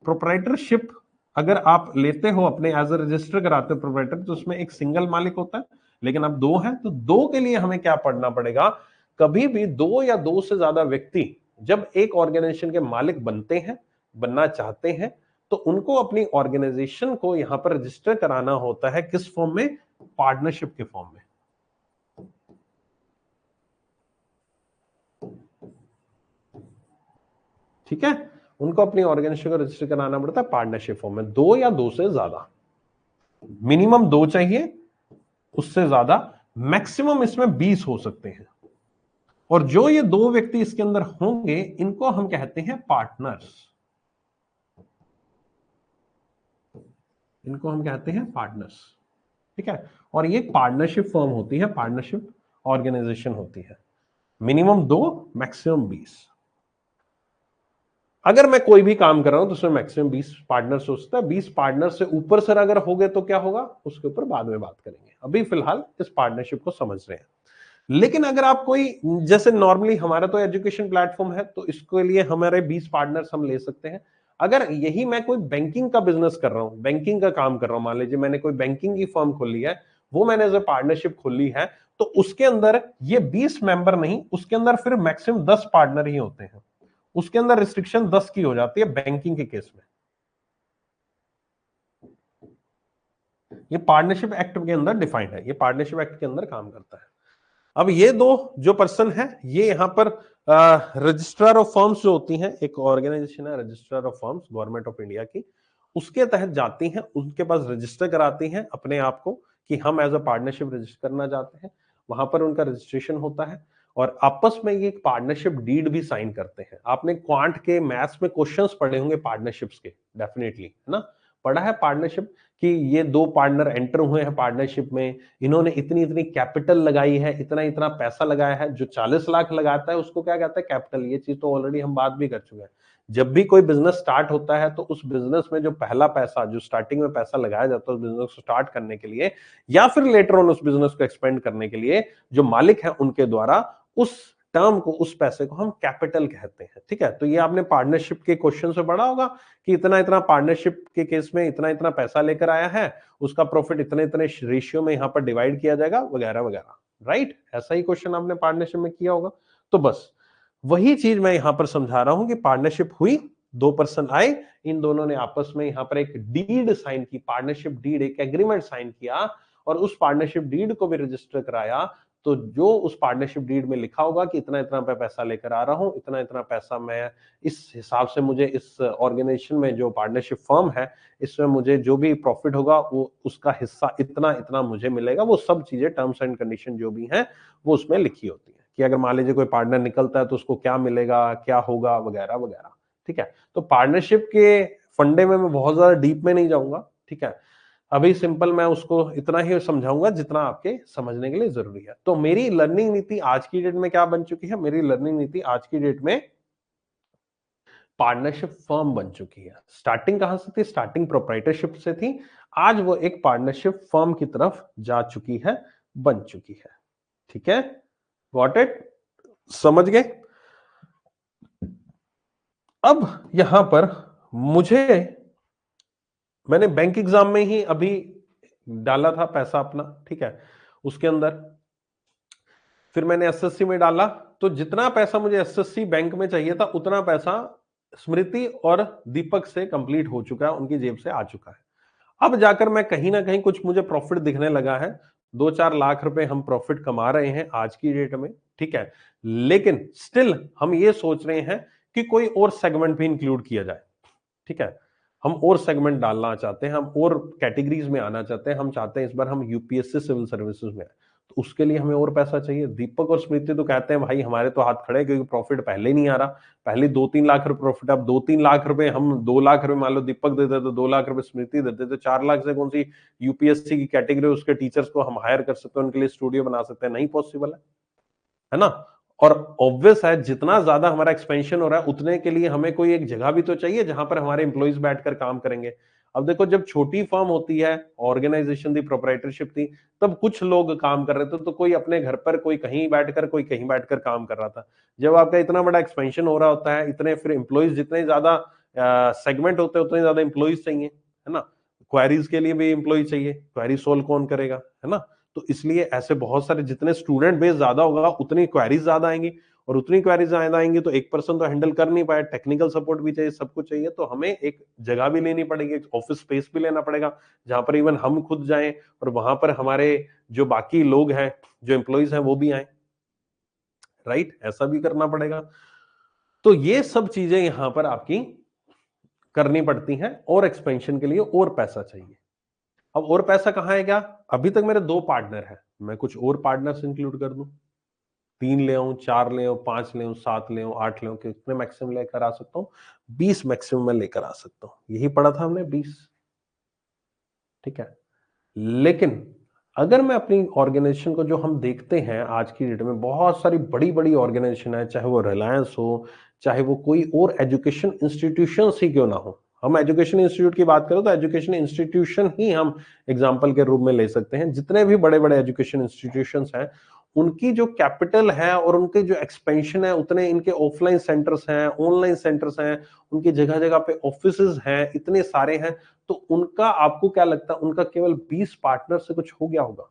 प्रोप्राइटरशिप अगर आप लेते हो अपने एज ए रजिस्टर कराते हो प्रोप्राइटर, तो उसमें एक सिंगल मालिक होता है, लेकिन अब दो है, तो दो के लिए हमें क्या पढ़ना पड़ेगा, कभी भी दो या दो से ज्यादा व्यक्ति जब एक ऑर्गेनाइजेशन के मालिक बनते हैं, बनना चाहते हैं, तो उनको अपनी ऑर्गेनाइजेशन को यहां पर रजिस्टर कराना होता है किस फॉर्म में, पार्टनरशिप के फॉर्म में, ठीक है। उनको अपनी ऑर्गेनाइजेशन को रजिस्टर कराना पड़ता है पार्टनरशिप फॉर्म में, दो या दो से ज्यादा, मिनिमम दो चाहिए, उससे ज्यादा, मैक्सिमम इसमें 20 हो सकते हैं। और जो ये दो व्यक्ति इसके अंदर होंगे इनको हम कहते हैं पार्टनर्स, इनको हम कहते हैं पार्टनर्स, ठीक है। और ये पार्टनरशिप फर्म होती है, पार्टनरशिप ऑर्गेनाइजेशन होती है, मिनिमम दो, मैक्सिमम 20। अगर मैं कोई भी काम कर रहा हूं तो उसमें मैक्सिमम 20 पार्टनर्स हो सकता है, 20 पार्टनर से ऊपर सर अगर हो गए तो क्या होगा, उसके ऊपर बाद में बात करेंगे, अभी फिलहाल इस पार्टनरशिप को समझ रहे हैं। लेकिन अगर आप कोई, जैसे नॉर्मली हमारा तो एजुकेशन प्लेटफॉर्म है तो इसके लिए हमारे 20 पार्टनर्स हम ले सकते हैं। अगर यही मैं कोई बैंकिंग का बिजनेस कर रहा हूं, बैंकिंग का काम कर रहा हूं, मान लीजिए मैंने कोई बैंकिंग की फर्म खोली है, वो मैंने एज ए पार्टनरशिप खोली है, तो उसके अंदर ये 20 मेंबर नहीं, उसके अंदर फिर मैक्सिमम 10 पार्टनर ही होते हैं, उसके अंदर रिस्ट्रिक्शन 10 की हो जाती है बैंकिंग के केस में। ये पार्टनरशिप एक्ट के अंदर डिफाइंड है, ये पार्टनरशिप एक्ट के अंदर काम करता है। अब ये दो जो पर्सन है, ये यहां पर रजिस्ट्रार ऑफ फर्म्स जो होती हैं, एक ऑर्गेनाइजेशन है registrar of firms government of India की, उसके तहत जाती हैं, उनके पास रजिस्टर कराती हैं अपने आप को कि हम एज अ पार्टनरशिप रजिस्टर करना चाहते हैं, वहां पर उनका रजिस्ट्रेशन होता है। और आपस में ये एक पार्टनरशिप डीड भी साइन करते हैं। आपने क्वांट के मैथ्स में क्वेश्चंस पढ़े होंगे पार्टनरशिप्स के, डेफिनेटली, है ना? पढ़ा है पार्टनरशिप कि ये दो पार्टनर एंटर हुए हैं पार्टनरशिप में, इन्होंने इतनी इतनी कैपिटल लगाई है, इतना इतना पैसा लगाया है। जो 40 लाख लगाता है उसको क्या कहता है? कैपिटल। ये चीज तो ऑलरेडी हम बात भी कर चुके हैं। जब भी कोई बिजनेस स्टार्ट होता है तो उस बिजनेस में जो पहला पैसा, जो स्टार्टिंग में पैसा लगाया जाता है उस बिजनेस को स्टार्ट करने के लिए या फिर लेटर ऑन उस बिजनेस को एक्सपेंड करने के लिए, जो मालिक है उनके द्वारा उस टर्म को, उस पैसे को हम कैपिटल कहते हैं। ठीक है, तो ये आपने पार्टनरशिप के क्वेश्चन से पढ़ा होगा कि इतना इतना पार्टनरशिप के केस में इतना इतना पैसा लेकर आया है, उसका प्रॉफिट इतने इतने रेशियो में यहां पर डिवाइड किया जाएगा, वगैरह वगैरह। राइट, ऐसा ही क्वेश्चन आपने पार्टनरशिप में किया होगा। तो बस वही चीज मैं यहां पर समझा रहा हूं कि पार्टनरशिप हुई, दो पर्सन आए, इन दोनों ने आपस में यहां पर एक डीड साइन की, पार्टनरशिप डीड, एक एग्रीमेंट साइन किया और उस पार्टनरशिप डीड को भी रजिस्टर कराया। तो जो उस पार्टनरशिप डीड में लिखा होगा कि इतना इतना मैं पैसा लेकर आ रहा हूं, इतना इतना पैसा मैं इस हिसाब से, मुझे इस ऑर्गेनाइजेशन में जो पार्टनरशिप फर्म है इसमें मुझे जो भी प्रॉफिट होगा वो उसका हिस्सा इतना इतना मुझे मिलेगा। वो सब चीजें, टर्म्स एंड कंडीशन जो भी हैं वो उसमें लिखी होती है कि अगर मान लीजिए कोई पार्टनर निकलता है तो उसको क्या मिलेगा, क्या होगा, वगैरह वगैरह। ठीक है, तो पार्टनरशिप के फंडे में मैं बहुत ज्यादा डीप में नहीं जाऊंगा। ठीक है, अभी सिंपल मैं उसको इतना ही समझाऊंगा जितना आपके समझने के लिए जरूरी है। तो मेरी लर्निंग नीति आज की डेट में क्या बन चुकी है? मेरी लर्निंग नीति आज की डेट में पार्टनरशिप फर्म बन चुकी है। स्टार्टिंग कहां से थी? स्टार्टिंग प्रोप्राइटरशिप से थी, आज वो एक पार्टनरशिप फर्म की तरफ जा चुकी है, बन चुकी है। ठीक है, गॉट इट? समझ गए? अब यहां पर मुझे, मैंने बैंक एग्जाम में ही अभी डाला था पैसा अपना, ठीक है, उसके अंदर फिर मैंने एसएससी में डाला, तो जितना पैसा मुझे एसएससी बैंक में चाहिए था उतना पैसा स्मृति और दीपक से कंप्लीट हो चुका है, उनकी जेब से आ चुका है। अब जाकर मैं कहीं ना कहीं कुछ मुझे प्रॉफिट दिखने लगा है, 2-4 लाख रुपए हम प्रॉफिट कमा रहे हैं आज की डेट में। ठीक है, लेकिन स्टिल हम ये सोच रहे हैं कि कोई और सेगमेंट भी इंक्लूड किया जाए। ठीक है, हम और सेगमेंट डालना चाहते हैं, हम और कैटेगरीज में आना चाहते हैं, हम चाहते हैं इस बार हम यूपीएससी सिविल सर्विसेज में आए, तो उसके लिए हमें और पैसा चाहिए। दीपक और स्मृति तो कहते हैं भाई हमारे तो हाथ खड़े, क्योंकि प्रॉफिट पहले ही नहीं आ रहा, पहले 2-3 लाख रुपए प्रॉफिट, अब 2-3 लाख रुपए, हम 2 लाख रुपए मान लो दीपक देते तो 2 लाख रुपए स्मृति देते, तो 4 लाख से कौन सी यूपीएससी की कैटेगरी उसके टीचर्स को हम हायर कर सकते हैं, उनके लिए स्टूडियो बना सकते हैं? नहीं पॉसिबल है ना? और ऑब्वियस है जितना ज्यादा हमारा एक्सपेंशन हो रहा है उतने के लिए हमें कोई एक जगह भी तो चाहिए जहां पर हमारे एम्प्लॉइज बैठकर काम करेंगे। अब देखो, जब छोटी फर्म होती है, ऑर्गेनाइजेशन थी, प्रोप्राइटरशिप थी, तब कुछ लोग काम कर रहे थे, तो कोई अपने घर पर, कोई कहीं बैठकर, कोई कहीं बैठकर काम कर रहा था। जब आपका इतना बड़ा एक्सपेंशन हो रहा होता है, इतने फिर एम्प्लॉइज, जितने ज्यादा सेगमेंट होते हैं उतने ज्यादा एम्प्लॉइज चाहिए, है ना? क्वेरीज के लिए भी एम्प्लॉय चाहिए, क्वेरी सोल्व कौन करेगा, है ना? तो इसलिए ऐसे बहुत सारे, जितने स्टूडेंट बेस ज्यादा होगा उतनी क्वेरीज ज्यादा आएंगी, और उतनी क्वेरीज ज्यादा आएंगी तो एक पर्सन तो हैंडल कर नहीं पाए, टेक्निकल सपोर्ट भी चाहिए, सब कुछ चाहिए, तो हमें एक जगह भी लेनी पड़ेगी, ऑफिस स्पेस भी लेना पड़ेगा, जहां पर इवन हम खुद जाएं और वहां पर हमारे जो बाकी लोग हैं, जो एम्प्लॉइज हैं, वो भी आए। राइट, ऐसा भी करना पड़ेगा। तो ये सब चीजें यहां पर आपकी करनी पड़ती हैं, और एक्सपेंशन के लिए और पैसा चाहिए। अब और पैसा कहां है? क्या अभी तक मेरे 2 पार्टनर हैं, मैं कुछ और पार्टनर्स इंक्लूड कर दूं, 3 ले आऊं, 4 ले आऊं, 5 ले आऊं, 7 ले आऊं, 8 ले आऊं, कितने मैक्सिमम लेकर आ सकता हूं? 20 मैक्सिमम मैं लेकर आ सकता हूं। यही पढ़ा था हमने, 20। ठीक है, लेकिन अगर मैं अपनी ऑर्गेनाइजेशन को, जो हम देखते हैं आज की डेट में बहुत सारी बड़ी बड़ी ऑर्गेनाइजेशन है, चाहे वो रिलायंस हो, चाहे वो कोई और एजुकेशन इंस्टीट्यूशन ही क्यों ना हो, हम एजुकेशन इंस्टीट्यूट की बात करें तो एजुकेशन इंस्टीट्यूशन ही हम एग्जांपल के रूप में ले सकते हैं। जितने भी बड़े बड़े एजुकेशन इंस्टीट्यूशंस हैं, उनकी जो कैपिटल है और उनके जो एक्सपेंशन है, उतने इनके ऑफलाइन सेंटर्स हैं, ऑनलाइन सेंटर्स हैं, उनकी जगह जगह पे ऑफिसेज हैं, इतने सारे हैं, तो उनका आपको क्या लगता है, उनका केवल 20 पार्टनर से कुछ हो गया होगा?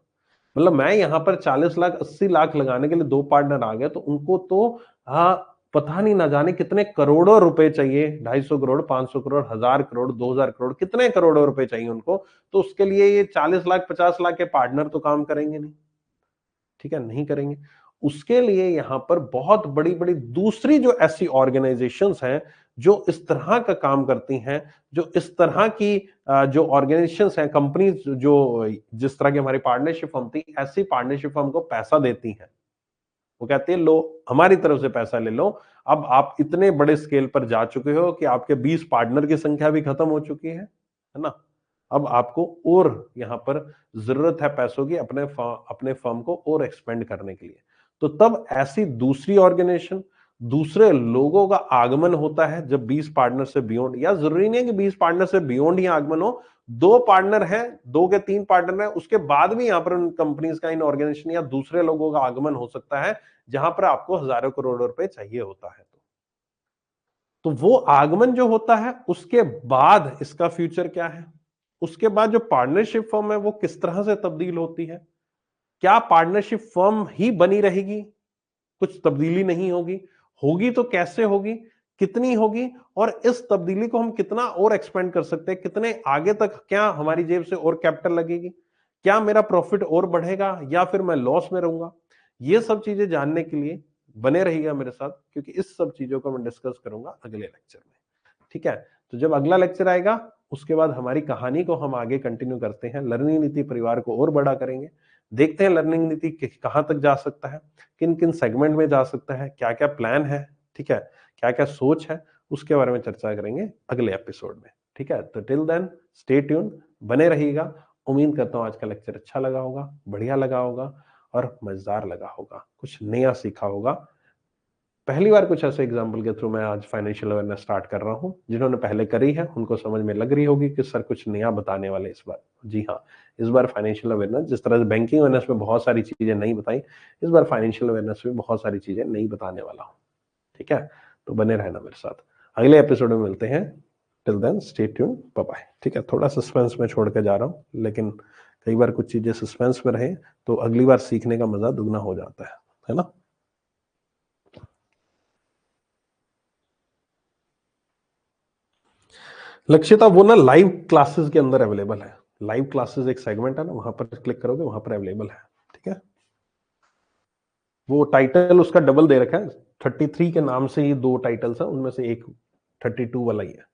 मतलब मैं यहां पर 40 लाख 80 लाख लगाने के लिए 2 पार्टनर आ गए, तो उनको तो पता नहीं, ना जाने कितने करोड़ों रुपए चाहिए, 250 करोड़, 500 करोड़, 1000 करोड़, 2000 करोड़, कितने करोड़ों रुपए चाहिए उनको। तो उसके लिए ये 40 लाख 50 लाख के पार्टनर तो काम करेंगे नहीं। ठीक है, नहीं करेंगे। उसके लिए यहां पर बहुत बड़ी बड़ी दूसरी जो ऐसी ऑर्गेनाइजेशंस हैं जो इस तरह का काम करती हैं, जो इस तरह की जो ऑर्गेनाइजेशंस हैं, कंपनीज, जो जिस तरह की हमारी पार्टनरशिप फर्म थी, ऐसी पार्टनरशिप फर्म को पैसा देती हैं। वो कहती है लो हमारी तरफ से पैसा ले लो, अब आप इतने बड़े स्केल पर जा चुके हो कि आपके 20 पार्टनर की संख्या भी खत्म हो चुकी है ना, अब आपको और यहां पर जरूरत है पैसों की अपने फर्म को और एक्सपेंड करने के लिए। तो तब ऐसी दूसरी ऑर्गेनाइजेशन, दूसरे लोगों का आगमन होता है जब 20 पार्टनर से बियॉन्ड, या जरूरी नहीं है कि 20 पार्टनर से बियॉन्ड ही आगमन हो, 2 पार्टनर है, 2 के 3 पार्टनर है, उसके बाद भी यहां पर इन कंपनीज का, इन ऑर्गेनाइजेशन या दूसरे लोगों का आगमन हो सकता है जहां पर आपको हजारों करोड़ रुपए चाहिए होता है। तो वो आगमन जो होता है उसके बाद इसका फ्यूचर क्या है, उसके बाद जो पार्टनरशिप फर्म है वो किस तरह से तब्दील होती है, क्या पार्टनरशिप फर्म ही बनी रहेगी, कुछ तब्दीली नहीं होगी, होगी तो कैसे होगी, कितनी होगी, और इस तब्दीली को हम कितना और एक्सपेंड कर सकते हैं, कितने आगे तक, क्या हमारी जेब से और कैपिटल लगेगी, क्या मेरा प्रॉफिट और बढ़ेगा या फिर मैं लॉस में रहूंगा। ये सब चीजें जानने के लिए बने रहिएगा मेरे साथ, क्योंकि इस सब चीजों को मैं डिस्कस करूंगा अगले लेक्चर में। ठीक है, तो जब अगला लेक्चर आएगा उसके बाद हमारी कहानी को हम आगे कंटिन्यू करते हैं, लर्निंग नीति परिवार को और बड़ा करेंगे, देखते हैं लर्निंग नीति कहां तक जा सकता है, किन किन सेगमेंट में जा सकता है, क्या क्या प्लान है, ठीक है, क्या क्या सोच है, उसके बारे में चर्चा करेंगे अगले एपिसोड में। ठीक है, तो टिल देन स्टे ट्यून, बने रहिएगा। उम्मीद करता हूं आज का लेक्चर अच्छा लगा होगा, बढ़िया लगा होगा और मजेदार लगा होगा, कुछ नया सीखा होगा। पहली बार कुछ ऐसे एग्जाम्पल के थ्रू मैं आज फाइनेंशियल अवेयरनेस स्टार्ट कर रहा हूं, जिन्होंने पहले करी है उनको समझ में लग रही होगी कि सर कुछ नया बताने वाले इस बार। जी हाँ, इस बार फाइनेंशियल अवेयरनेस, जिस तरह से बैंकिंग अवेयरनेस में बहुत सारी चीजें नहीं बताई, इस बार फाइनेंशियल अवेयरनेस में बहुत सारी चीजें नहीं बताने वाला हूं। ठीक है, तो बने रहना मेरे साथ, अगले एपिसोड में मिलते हैं। Till then stay tuned, bye bye. ठीक है, थोड़ा सस्पेंस में छोड़ के जा रहा हूं, लेकिन कई बार कुछ चीजें सस्पेंस में रहे तो अगली बार सीखने का मजा दुगना हो जाता है ना। लक्ष्यता वो ना लाइव क्लासेस के अंदर अवेलेबल है, लाइव क्लासेस एक सेगमेंट है ना, वहां पर क्लिक करोगे वहां पर अवेलेबल है। ठीक है, वो टाइटल उसका डबल दे रखा है, 33 के नाम से ही 2 टाइटल्स है, उनमें से एक 32 वाला ही है।